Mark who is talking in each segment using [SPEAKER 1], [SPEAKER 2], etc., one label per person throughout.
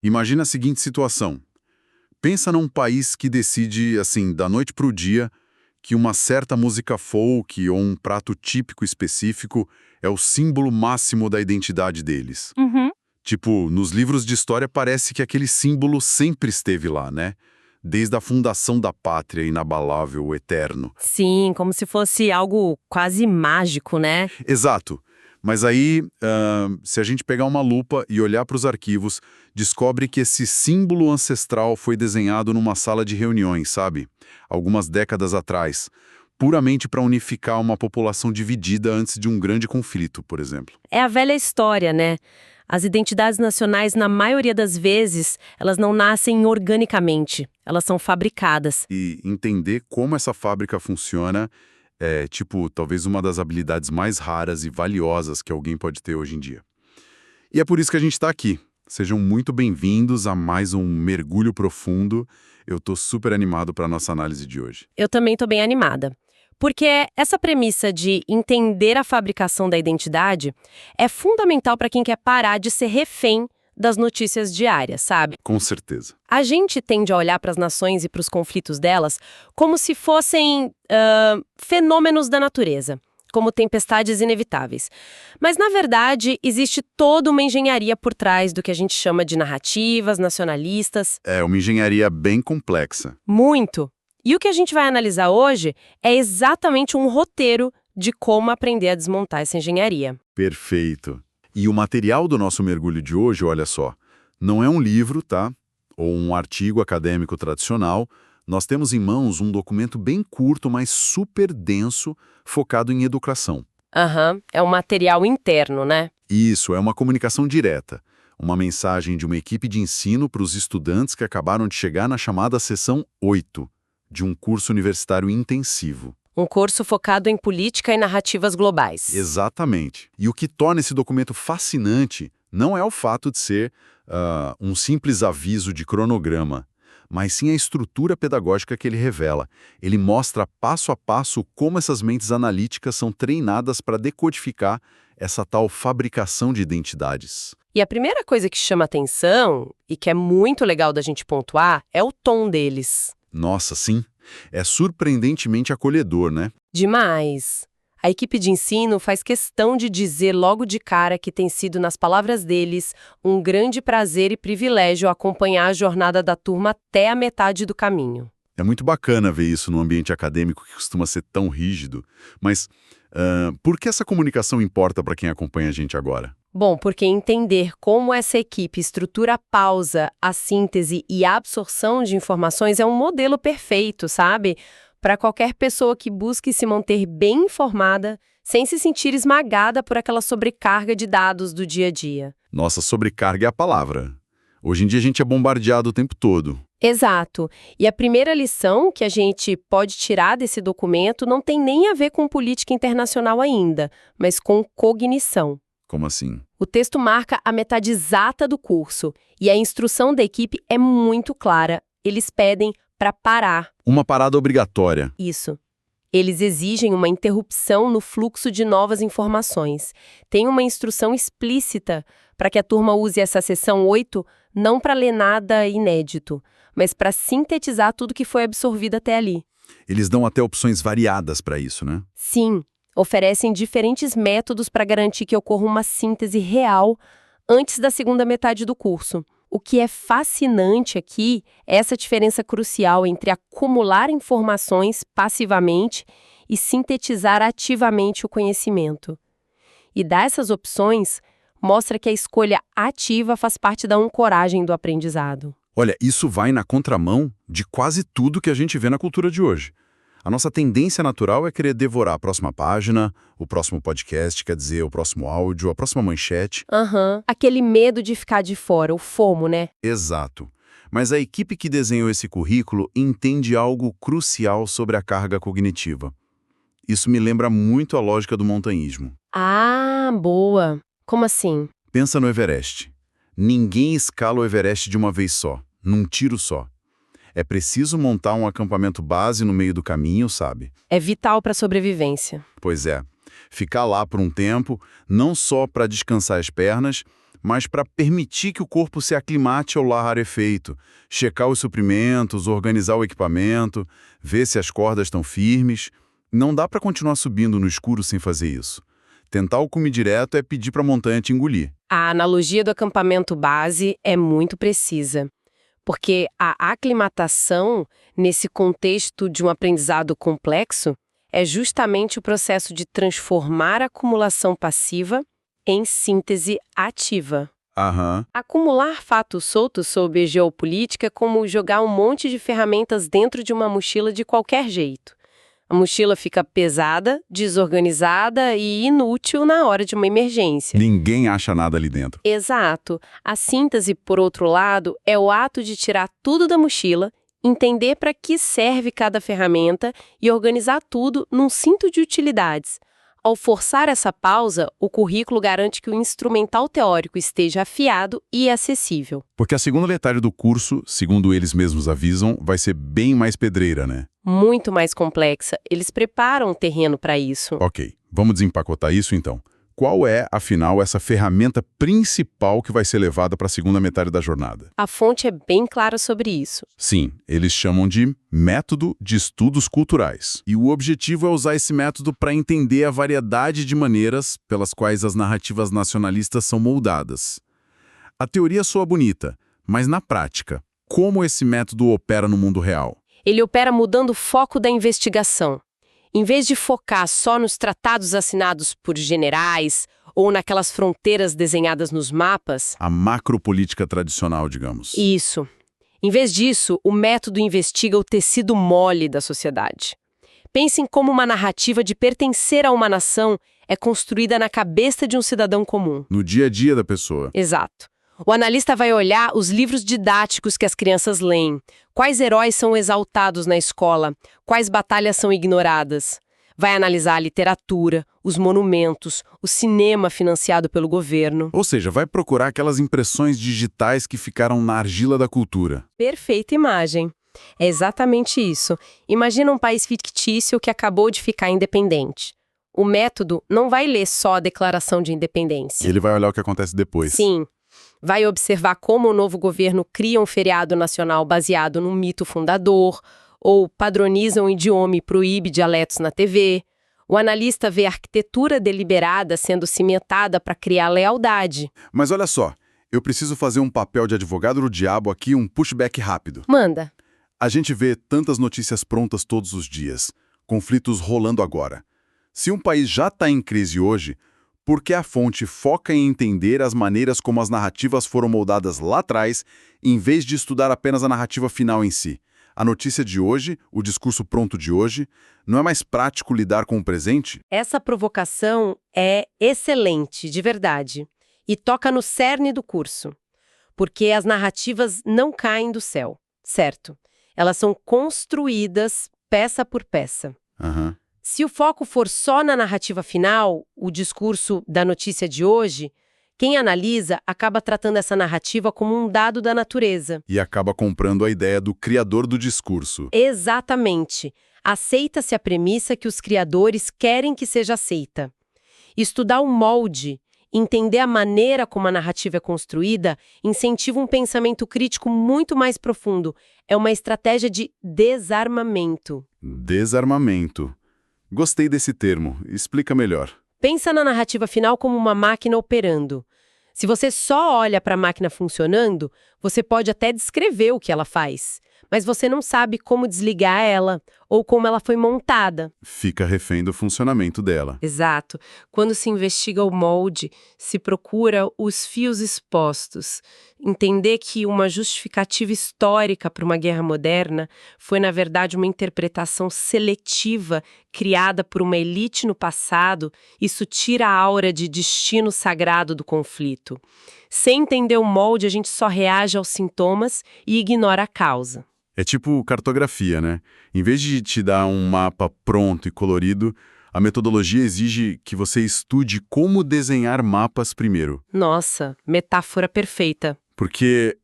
[SPEAKER 1] Imagina a seguinte situação. Pensa num país que decide, assim, da noite para o dia, que uma certa música folk ou um prato típico específico é o símbolo máximo da identidade deles.
[SPEAKER 2] Uhum.
[SPEAKER 1] Tipo, nos livros de história parece que aquele símbolo sempre esteve lá, né? Desde a fundação da pátria inabalável, eterno.
[SPEAKER 2] Sim, como se fosse algo quase mágico, né?
[SPEAKER 1] Exato. Mas aí, se a gente pegar uma lupa e olhar para os arquivos, descobre que esse símbolo ancestral foi desenhado numa sala de reuniões, sabe? Algumas décadas atrás, puramente para unificar uma população dividida antes de um grande conflito, por exemplo.
[SPEAKER 2] É a velha história, né? As identidades nacionais, na maioria das vezes, elas não nascem organicamente, elas são fabricadas.
[SPEAKER 1] E entender como essa fábrica funciona é, tipo, talvez uma das habilidades mais raras e valiosas que alguém pode ter hoje em dia. E é por isso que a gente está aqui. Sejam muito bem-vindos a mais um Mergulho Profundo. Eu estou super animado para a nossa análise de hoje.
[SPEAKER 2] Eu também estou bem animada. Porque essa premissa de entender a fabricação da identidade é fundamental para quem quer parar de ser refém das notícias diárias, sabe?
[SPEAKER 1] Com certeza.
[SPEAKER 2] A gente tende a olhar para as nações e para os conflitos delas como se fossem fenômenos da natureza, como tempestades inevitáveis. Mas, na verdade, existe toda uma engenharia por trás do que a gente chama de narrativas nacionalistas.
[SPEAKER 1] É uma engenharia bem complexa.
[SPEAKER 2] Muito! E o que a gente vai analisar hoje é exatamente um roteiro de como aprender a desmontar essa engenharia.
[SPEAKER 1] Perfeito. E o material do nosso mergulho de hoje, olha só, não é um livro, tá? Ou um artigo acadêmico tradicional. Nós temos em mãos um documento bem curto, mas super denso, focado em educação.
[SPEAKER 2] É um material interno, né?
[SPEAKER 1] Isso, é uma comunicação direta. Uma mensagem de uma equipe de ensino para os estudantes que acabaram de chegar na chamada Seção 8, de um curso universitário intensivo.
[SPEAKER 2] Um curso focado em política e narrativas globais.
[SPEAKER 1] Exatamente. E o que torna esse documento fascinante não é o fato de ser um simples aviso de cronograma, mas sim a estrutura pedagógica que ele revela. Ele mostra passo a passo como essas mentes analíticas são treinadas para decodificar essa tal fabricação de identidades.
[SPEAKER 2] E a primeira coisa que chama atenção, e que é muito legal da gente pontuar, é o tom deles.
[SPEAKER 1] Nossa, sim. É surpreendentemente acolhedor, né?
[SPEAKER 2] Demais! A equipe de ensino faz questão de dizer logo de cara que tem sido, nas palavras deles, um grande prazer e privilégio acompanhar a jornada da turma até a metade do caminho.
[SPEAKER 1] É muito bacana ver isso num ambiente acadêmico que costuma ser tão rígido. Mas por que essa comunicação importa para quem acompanha a gente agora?
[SPEAKER 2] Bom, porque entender como essa equipe estrutura a pausa, a síntese e a absorção de informações é um modelo perfeito, sabe? Para qualquer pessoa que busque se manter bem informada, sem se sentir esmagada por aquela sobrecarga de dados do dia a dia.
[SPEAKER 1] Nossa, sobrecarga é a palavra. Hoje em dia a gente é bombardeado o tempo todo.
[SPEAKER 2] Exato. E a primeira lição que a gente pode tirar desse documento não tem nem a ver com política internacional ainda, mas com cognição.
[SPEAKER 1] Como assim?
[SPEAKER 2] O texto marca a metade exata do curso e a instrução da equipe é muito clara. Eles pedem para parar.
[SPEAKER 1] Uma parada obrigatória.
[SPEAKER 2] Isso. Eles exigem uma interrupção no fluxo de novas informações. Tem uma instrução explícita para que a turma use essa seção 8 não para ler nada inédito, mas para sintetizar tudo que foi absorvido até ali.
[SPEAKER 1] Eles dão até opções variadas para isso, né?
[SPEAKER 2] Sim. Oferecem diferentes métodos para garantir que ocorra uma síntese real antes da segunda metade do curso. O que é fascinante aqui é essa diferença crucial entre acumular informações passivamente e sintetizar ativamente o conhecimento. E dar essas opções mostra que a escolha ativa faz parte da ancoragem do aprendizado.
[SPEAKER 1] Olha, isso vai na contramão de quase tudo que a gente vê na cultura de hoje. A nossa tendência natural é querer devorar a próxima página, o próximo podcast, quer dizer, o próximo áudio, a próxima manchete.
[SPEAKER 2] Aquele medo de ficar de fora, o FOMO, né?
[SPEAKER 1] Exato. Mas a equipe que desenhou esse currículo entende algo crucial sobre a carga cognitiva. Isso me lembra muito a lógica do montanhismo.
[SPEAKER 2] Ah, boa. Como assim?
[SPEAKER 1] Pensa no Everest. Ninguém escala o Everest de uma vez só, num tiro só. É preciso montar um acampamento base no meio do caminho, sabe?
[SPEAKER 2] É vital para a sobrevivência.
[SPEAKER 1] Pois é. Ficar lá por um tempo, não só para descansar as pernas, mas para permitir que o corpo se aclimate ao lar rarefeito, checar os suprimentos, organizar o equipamento, ver se as cordas estão firmes. Não dá para continuar subindo no escuro sem fazer isso. Tentar o cume direto é pedir para a montanha te engolir.
[SPEAKER 2] A analogia do acampamento base é muito precisa, porque a aclimatação, nesse contexto de um aprendizado complexo, é justamente o processo de transformar a acumulação passiva em síntese ativa.
[SPEAKER 1] Aham.
[SPEAKER 2] Acumular fatos soltos sobre geopolítica é como jogar um monte de ferramentas dentro de uma mochila de qualquer jeito. A mochila fica pesada, desorganizada e inútil na hora de uma emergência.
[SPEAKER 1] Ninguém acha nada ali dentro.
[SPEAKER 2] Exato. A síntese, por outro lado, é o ato de tirar tudo da mochila, entender para que serve cada ferramenta e organizar tudo num cinto de utilidades. Ao forçar essa pausa, o currículo garante que o instrumental teórico esteja afiado e acessível.
[SPEAKER 1] Porque a segunda metade do curso, segundo eles mesmos avisam, vai ser bem mais pedreira, né?
[SPEAKER 2] Muito mais complexa. Eles preparam o terreno para isso.
[SPEAKER 1] Ok, vamos desempacotar isso então. Qual é, afinal, essa ferramenta principal que vai ser levada para a segunda metade da jornada?
[SPEAKER 2] A fonte é bem clara sobre isso.
[SPEAKER 1] Sim, eles chamam de Método de Estudos Culturais. E o objetivo é usar esse método para entender a variedade de maneiras pelas quais as narrativas nacionalistas são moldadas. A teoria soa bonita, mas na prática, como esse método opera no mundo real?
[SPEAKER 2] Ele opera mudando o foco da investigação. Em vez de focar só nos tratados assinados por generais ou naquelas fronteiras desenhadas nos mapas...
[SPEAKER 1] A macropolítica tradicional, digamos.
[SPEAKER 2] Isso. Em vez disso, o método investiga o tecido mole da sociedade. Pense em como uma narrativa de pertencer a uma nação é construída na cabeça de um cidadão comum.
[SPEAKER 1] No dia a dia da pessoa.
[SPEAKER 2] Exato. O analista vai olhar os livros didáticos que as crianças leem, quais heróis são exaltados na escola, quais batalhas são ignoradas. Vai analisar a literatura, os monumentos, o cinema financiado pelo governo.
[SPEAKER 1] Ou seja, vai procurar aquelas impressões digitais que ficaram na argila da cultura.
[SPEAKER 2] Perfeita imagem. É exatamente isso. Imagina um país fictício que acabou de ficar independente. O método não vai ler só a declaração de independência.
[SPEAKER 1] Ele vai olhar o que acontece depois.
[SPEAKER 2] Sim. Vai observar como o novo governo cria um feriado nacional baseado no mito fundador, ou padroniza um idioma e proíbe dialetos na TV. O analista vê a arquitetura deliberada sendo cimentada para criar lealdade.
[SPEAKER 1] Mas olha só, eu preciso fazer um papel de advogado do diabo aqui, um pushback rápido.
[SPEAKER 2] Manda.
[SPEAKER 1] A gente vê tantas notícias prontas todos os dias, conflitos rolando agora. Se um país já está em crise hoje, por que a fonte foca em entender as maneiras como as narrativas foram moldadas lá atrás, em vez de estudar apenas a narrativa final em si? A notícia de hoje, o discurso pronto de hoje, não é mais prático lidar com o presente?
[SPEAKER 2] Essa provocação é excelente, de verdade, e toca no cerne do curso. Porque as narrativas não caem do céu, certo? Elas são construídas peça por peça.
[SPEAKER 1] Aham.
[SPEAKER 2] Se o foco for só na narrativa final, o discurso da notícia de hoje, quem analisa acaba tratando essa narrativa como um dado da natureza.
[SPEAKER 1] E acaba comprando a ideia do criador do discurso.
[SPEAKER 2] Exatamente. Aceita-se a premissa que os criadores querem que seja aceita. Estudar o molde, entender a maneira como a narrativa é construída, incentiva um pensamento crítico muito mais profundo. É uma estratégia de desarmamento.
[SPEAKER 1] Desarmamento. Gostei desse termo. Explica melhor.
[SPEAKER 2] Pensa na narrativa final como uma máquina operando. Se você só olha para a máquina funcionando, você pode até descrever o que ela faz, mas você não sabe como desligar ela ou como ela foi montada.
[SPEAKER 1] Fica refém do funcionamento dela.
[SPEAKER 2] Exato. Quando se investiga o molde, se procura os fios expostos. Entender que uma justificativa histórica para uma guerra moderna foi, na verdade, uma interpretação seletiva criada por uma elite no passado, isso tira a aura de destino sagrado do conflito. Sem entender o molde, a gente só reage aos sintomas e ignora a causa.
[SPEAKER 1] É tipo cartografia, né? Em vez de te dar um mapa pronto e colorido, a metodologia exige que você estude como desenhar mapas primeiro.
[SPEAKER 2] Nossa, metáfora perfeita.
[SPEAKER 1] Porque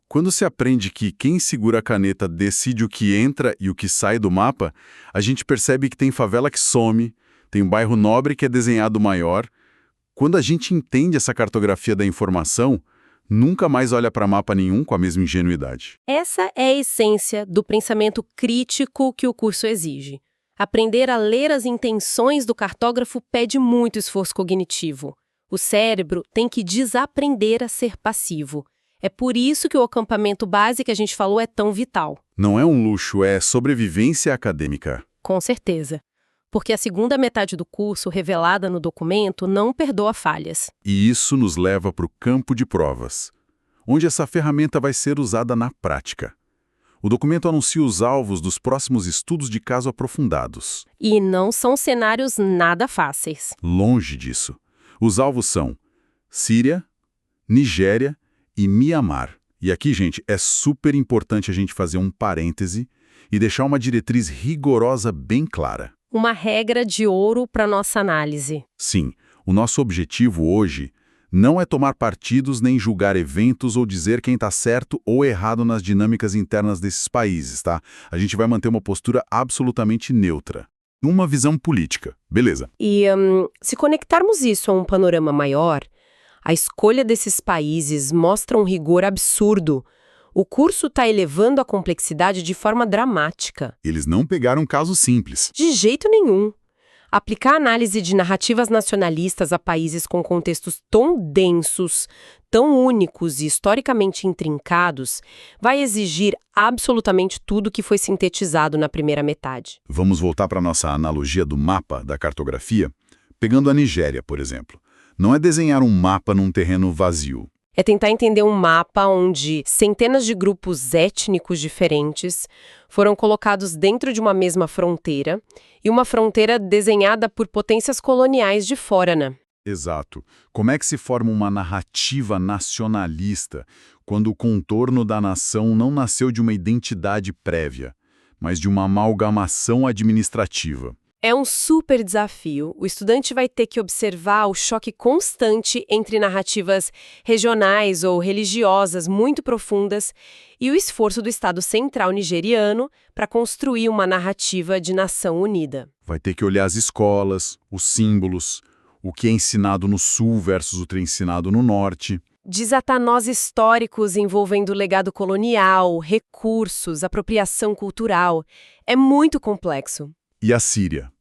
[SPEAKER 1] quando se aprende que quem segura a caneta decide o que entra e o que sai do mapa, a gente percebe que tem favela que some, tem um bairro nobre que é desenhado maior, Quando a gente entende essa cartografia da informação, nunca mais olha para mapa nenhum com a mesma ingenuidade.
[SPEAKER 2] Essa é a essência do pensamento crítico que o curso exige. Aprender a ler as intenções do cartógrafo pede muito esforço cognitivo. O cérebro tem que desaprender a ser passivo. É por isso que o acampamento base que a gente falou é tão vital.
[SPEAKER 1] Não é um luxo, é sobrevivência acadêmica.
[SPEAKER 2] Com certeza. Porque a segunda metade do curso, revelada no documento, não perdoa falhas.
[SPEAKER 1] E isso nos leva para o campo de provas, onde essa ferramenta vai ser usada na prática. O documento anuncia os alvos dos próximos estudos de caso aprofundados.
[SPEAKER 2] E não são cenários nada fáceis.
[SPEAKER 1] Longe disso. Os alvos são Síria, Nigéria e Mianmar. E aqui, gente, é super importante a gente fazer um parêntese e deixar uma diretriz rigorosa bem clara.
[SPEAKER 2] Uma regra de ouro para nossa análise.
[SPEAKER 1] Sim, o nosso objetivo hoje não é tomar partidos nem julgar eventos ou dizer quem está certo ou errado nas dinâmicas internas desses países, tá? A gente vai manter uma postura absolutamente neutra. Uma visão política, beleza.
[SPEAKER 2] E se conectarmos isso a um panorama maior, a escolha desses países mostra um rigor absurdo. O curso está elevando a complexidade de forma dramática.
[SPEAKER 1] Eles não pegaram um caso simples.
[SPEAKER 2] De jeito nenhum. Aplicar análise de narrativas nacionalistas a países com contextos tão densos, tão únicos e historicamente intrincados, vai exigir absolutamente tudo que foi sintetizado na primeira metade.
[SPEAKER 1] Vamos voltar para a nossa analogia do mapa, da cartografia, pegando a Nigéria, por exemplo. Não é desenhar um mapa num terreno vazio.
[SPEAKER 2] É tentar entender um mapa onde centenas de grupos étnicos diferentes foram colocados dentro de uma mesma fronteira, e uma fronteira desenhada por potências coloniais de fora, né?
[SPEAKER 1] Exato. Como é que se forma uma narrativa nacionalista quando o contorno da nação não nasceu de uma identidade prévia, mas de uma amalgamação administrativa?
[SPEAKER 2] É um super desafio. O estudante vai ter que observar o choque constante entre narrativas regionais ou religiosas muito profundas e o esforço do Estado Central nigeriano para construir uma narrativa de nação unida.
[SPEAKER 1] Vai ter que olhar as escolas, os símbolos, o que é ensinado no sul versus o que é ensinado no norte.
[SPEAKER 2] Desatar nós históricos envolvendo legado colonial, recursos, apropriação cultural. É muito complexo.
[SPEAKER 1] E a Síria?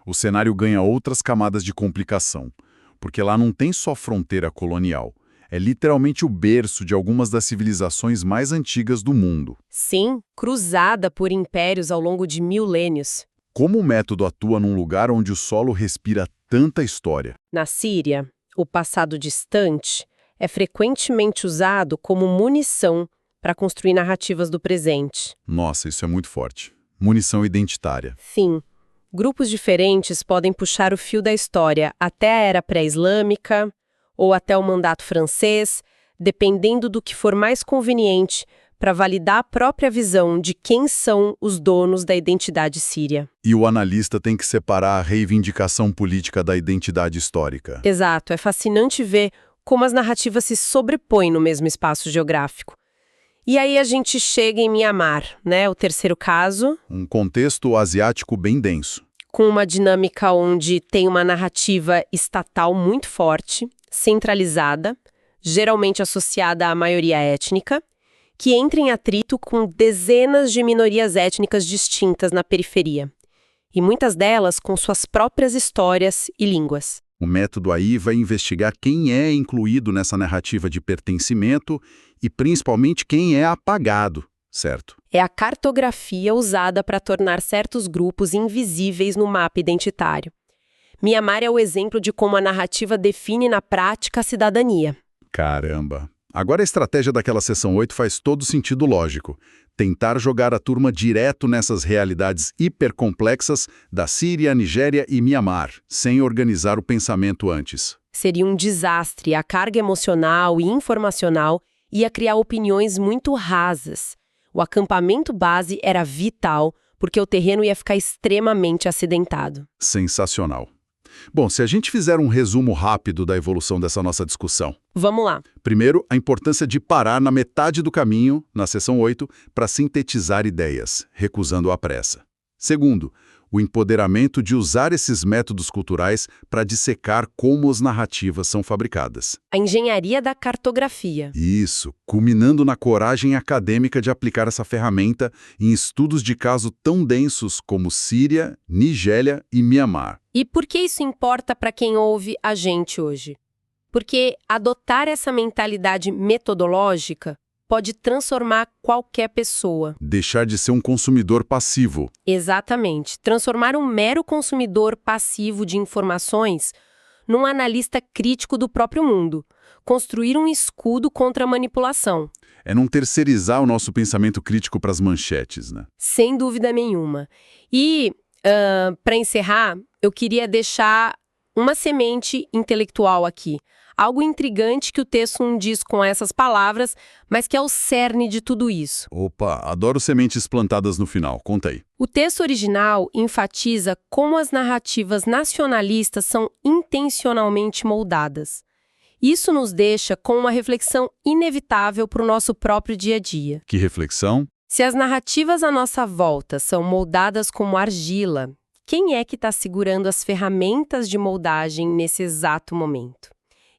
[SPEAKER 1] O cenário ganha outras camadas de complicação, porque lá não tem só fronteira colonial. É literalmente o berço de algumas das civilizações mais antigas do mundo.
[SPEAKER 2] Sim, cruzada por impérios ao longo de milênios.
[SPEAKER 1] Como o método atua num lugar onde o solo respira tanta história?
[SPEAKER 2] Na Síria, o passado distante é frequentemente usado como munição para construir narrativas do presente.
[SPEAKER 1] Nossa, isso é muito forte. Munição identitária.
[SPEAKER 2] Sim. Grupos diferentes podem puxar o fio da história até a era pré-islâmica ou até o mandato francês, dependendo do que for mais conveniente para validar a própria visão de quem são os donos da identidade síria.
[SPEAKER 1] E o analista tem que separar a reivindicação política da identidade histórica.
[SPEAKER 2] Exato. É fascinante ver como as narrativas se sobrepõem no mesmo espaço geográfico. E aí a gente chega em Mianmar, né? O terceiro caso.
[SPEAKER 1] Um contexto asiático bem denso.
[SPEAKER 2] Com uma dinâmica onde tem uma narrativa estatal muito forte, centralizada, geralmente associada à maioria étnica, que entra em atrito com dezenas de minorias étnicas distintas na periferia. E muitas delas com suas próprias histórias e línguas.
[SPEAKER 1] O método aí vai investigar quem é incluído nessa narrativa de pertencimento e principalmente quem é apagado, certo?
[SPEAKER 2] É a cartografia usada para tornar certos grupos invisíveis no mapa identitário. Mianmar é o exemplo de como a narrativa define na prática a cidadania.
[SPEAKER 1] Caramba! Agora a estratégia daquela seção 8 faz todo sentido lógico. Tentar jogar a turma direto nessas realidades hipercomplexas da Síria, Nigéria e Mianmar, sem organizar o pensamento antes.
[SPEAKER 2] Seria um desastre, a carga emocional e informacional ia criar opiniões muito rasas. O acampamento base era vital, porque o terreno ia ficar extremamente acidentado.
[SPEAKER 1] Sensacional. Bom, se a gente fizer um resumo rápido da evolução dessa nossa discussão.
[SPEAKER 2] Vamos lá.
[SPEAKER 1] Primeiro, a importância de parar na metade do caminho, na seção 8, para sintetizar ideias, recusando a pressa. Segundo, o empoderamento de usar esses métodos culturais para dissecar como as narrativas são fabricadas.
[SPEAKER 2] A engenharia da cartografia.
[SPEAKER 1] Isso, culminando na coragem acadêmica de aplicar essa ferramenta em estudos de caso tão densos como Síria, Nigéria e Mianmar.
[SPEAKER 2] E por que isso importa para quem ouve a gente hoje? Porque adotar essa mentalidade metodológica pode transformar qualquer pessoa.
[SPEAKER 1] Deixar de ser um consumidor passivo.
[SPEAKER 2] Exatamente. Transformar um mero consumidor passivo de informações num analista crítico do próprio mundo. Construir um escudo contra a manipulação.
[SPEAKER 1] É não terceirizar o nosso pensamento crítico para as manchetes, né?
[SPEAKER 2] Sem dúvida nenhuma. E, para encerrar, eu queria deixar uma semente intelectual aqui. Algo intrigante que o texto não diz com essas palavras, mas que é o cerne de tudo isso.
[SPEAKER 1] Opa, adoro sementes plantadas no final. Conta aí.
[SPEAKER 2] O texto original enfatiza como as narrativas nacionalistas são intencionalmente moldadas. Isso nos deixa com uma reflexão inevitável para o nosso próprio dia a dia.
[SPEAKER 1] Que reflexão?
[SPEAKER 2] Se as narrativas à nossa volta são moldadas como argila, quem é que está segurando as ferramentas de moldagem nesse exato momento?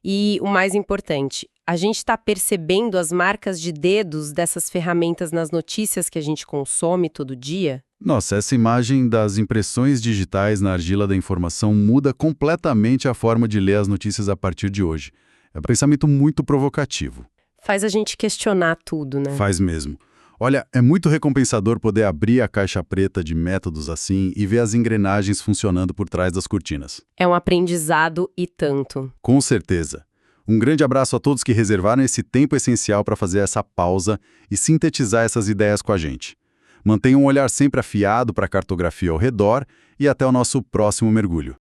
[SPEAKER 2] E o mais importante, a gente está percebendo as marcas de dedos dessas ferramentas nas notícias que a gente consome todo dia?
[SPEAKER 1] Nossa, essa imagem das impressões digitais na argila da informação muda completamente a forma de ler as notícias a partir de hoje. É um pensamento muito provocativo.
[SPEAKER 2] Faz a gente questionar tudo, né?
[SPEAKER 1] Faz mesmo. Olha, é muito recompensador poder abrir a caixa preta de métodos assim e ver as engrenagens funcionando por trás das cortinas.
[SPEAKER 2] É um aprendizado e tanto.
[SPEAKER 1] Com certeza. Um grande abraço a todos que reservaram esse tempo essencial para fazer essa pausa e sintetizar essas ideias com a gente. Mantenha um olhar sempre afiado para a cartografia ao redor e até o nosso próximo mergulho.